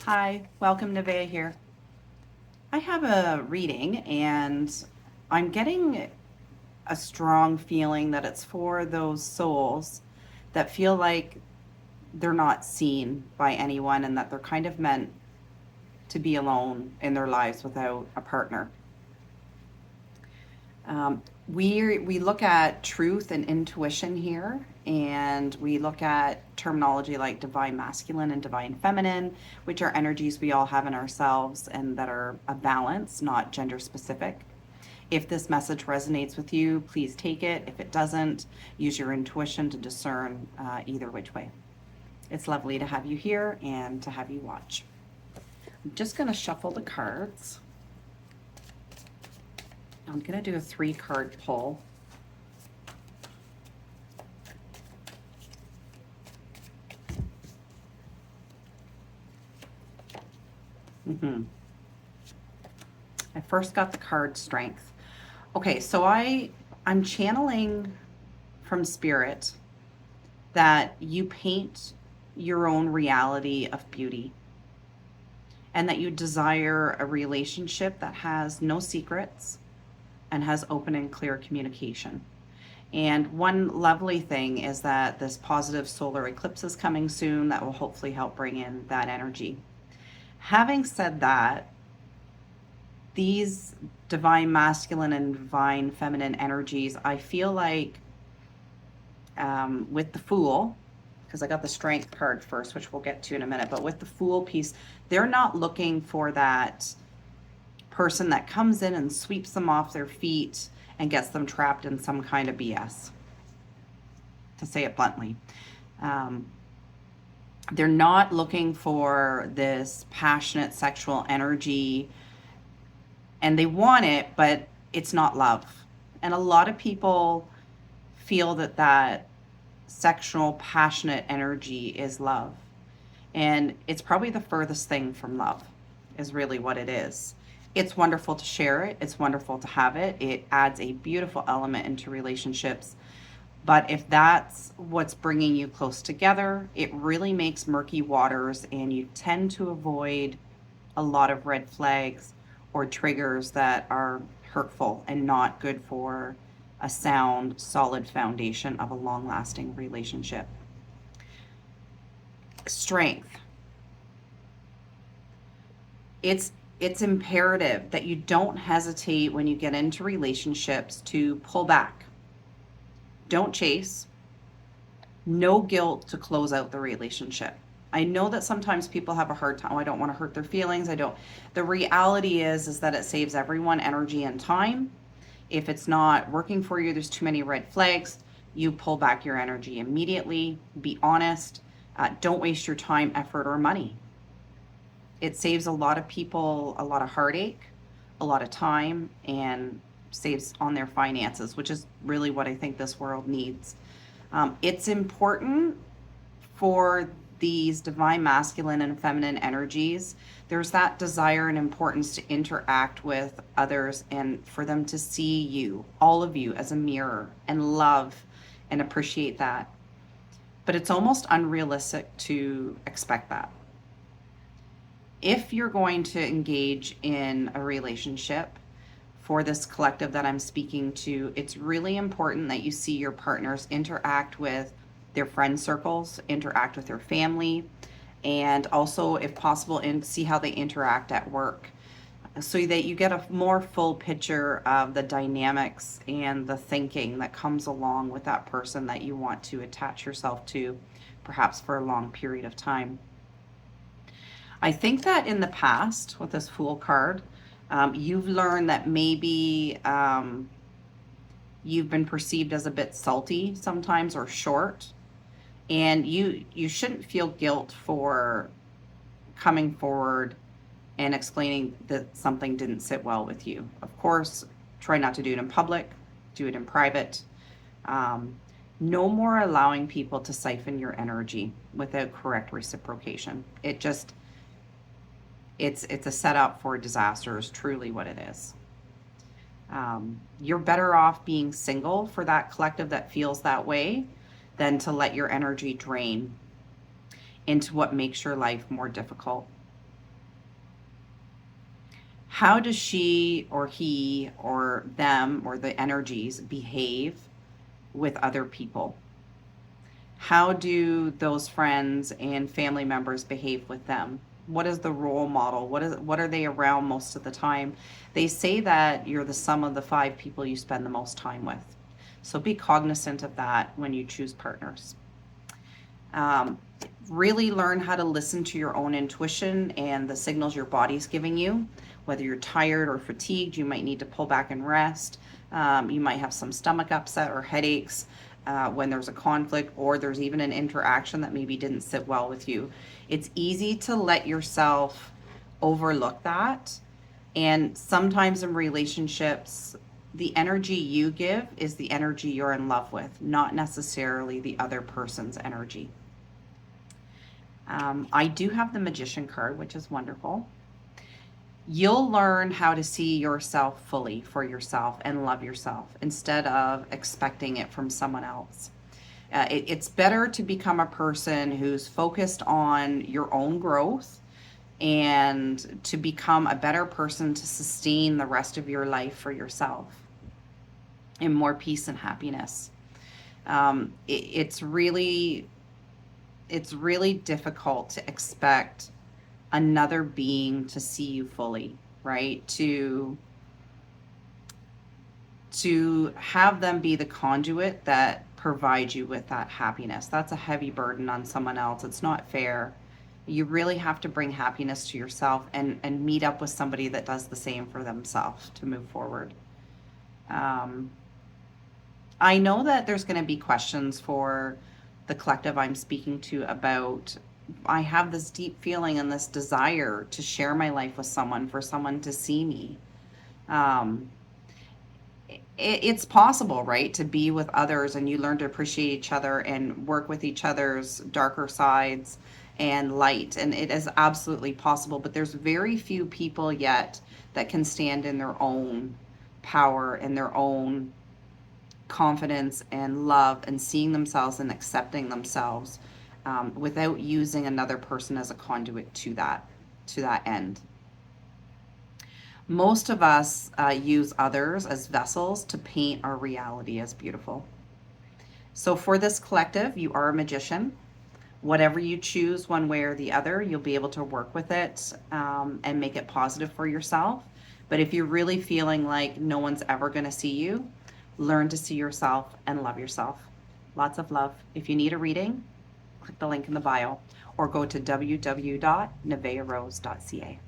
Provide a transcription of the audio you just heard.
Hi, welcome Nevaeh here. I have a reading and I'm getting a strong feeling that it's for those souls that feel like they're not seen by anyone and that they're kind of meant to be alone in their lives without a partner. We look at truth and intuition here, and we look at terminology like divine masculine and divine feminine, which are energies we all have in ourselves and that are a balance, not gender specific. If this message resonates with you, please take it. If it doesn't, use your intuition to discern either which way. It's lovely to have you here and to have you watch. I'm just going to shuffle the cards. I'm going to do a 3-card pull. I first got the card Strength. Okay, so I'm channeling from Spirit that you paint your own reality of beauty and that you desire a relationship that has no secrets and has open and clear communication. And one lovely thing is that this positive solar eclipse is coming soon that will hopefully help bring in that energy. Having said that, these divine masculine and divine feminine energies, I feel like with the Fool, because I got the Strength card first, which we'll get to in a minute, but with the Fool piece, they're not looking for that person that comes in and sweeps them off their feet and gets them trapped in some kind of BS, to say it bluntly. Um, they're not looking for this passionate sexual energy, and they want it, but it's not love. And a lot of people feel that sexual, passionate energy is love. And it's probably the furthest thing from love, is really what it is. It's wonderful to share it, it's wonderful to have it. It adds a beautiful element into relationships. But if that's what's bringing you close together, it really makes murky waters, and you tend to avoid a lot of red flags or triggers that are hurtful and not good for a sound, solid foundation of a long lasting relationship. Strength. It's imperative that you don't hesitate when you get into relationships to pull back. Don't chase. No guilt to close out the relationship. I know that sometimes people have a hard time. Oh, I don't want to hurt their feelings. I don't. The reality is that it saves everyone energy and time. If it's not working for you, there's too many red flags, you pull back your energy immediately. Be honest. Don't waste your time, effort, or money. It saves a lot of people a lot of heartache, a lot of time, and saves on their finances, which is really what I think this world needs. It's important for these divine masculine and feminine energies. There's that desire and importance to interact with others and for them to see you, all of you, as a mirror and love and appreciate that. But it's almost unrealistic to expect that. If you're going to engage in a relationship for this collective that I'm speaking to, it's really important that you see your partners interact with their friend circles, interact with their family, and also, if possible, and see how they interact at work, so that you get a more full picture of the dynamics and the thinking that comes along with that person that you want to attach yourself to, perhaps for a long period of time. I think that in the past, with this Fool card, you've learned that maybe you've been perceived as a bit salty sometimes or short, and you shouldn't feel guilt for coming forward and explaining that something didn't sit well with you. Of course, try not to do it in public, do it in private. Um, no more allowing people to siphon your energy without correct reciprocation. It's a setup for disaster, is truly what it is. You're better off being single for that collective that feels that way than to let your energy drain into what makes your life more difficult. How does she or he or them or the energies behave with other people? How do those friends and family members behave with them? What is the role model? What are they around most of the time? They say that you're the sum of the 5 people you spend the most time with. So be cognizant of that when you choose partners. Um, really learn how to listen to your own intuition and the signals your body's giving you. Whether you're tired or fatigued, you might need to pull back and rest. You might have some stomach upset or headaches when there's a conflict, or there's even an interaction that maybe didn't sit well with you. It's easy to let yourself overlook that. And sometimes in relationships, the energy you give is the energy you're in love with, not necessarily the other person's energy. I do have the Magician card, which is wonderful. You'll learn how to see yourself fully for yourself and love yourself instead of expecting it from someone else. It's better to become a person who's focused on your own growth and to become a better person to sustain the rest of your life for yourself in more peace and happiness. It's really difficult to expect another being to see you fully, right? To have them be the conduit that provides you with that happiness. That's a heavy burden on someone else. It's not fair. You really have to bring happiness to yourself and meet up with somebody that does the same for themselves to move forward. I know that there's going to be questions for the collective I'm speaking to about. I have this deep feeling and this desire to share my life with someone, for someone to see me. Um, it's possible, right, to be with others and you learn to appreciate each other and work with each other's darker sides and light. And it is absolutely possible, but there's very few people yet that can stand in their own power and their own confidence and love and seeing themselves and accepting themselves without using another person as a conduit to that end. Most of us use others as vessels to paint our reality as beautiful. So for this collective, you are a magician. Whatever you choose, one way or the other, you'll be able to work with it and make it positive for yourself. But if you're really feeling like no one's ever going to see you, learn to see yourself and love yourself. Lots of love. If you need a reading, click the link in the bio or go to www.nevaearose.ca.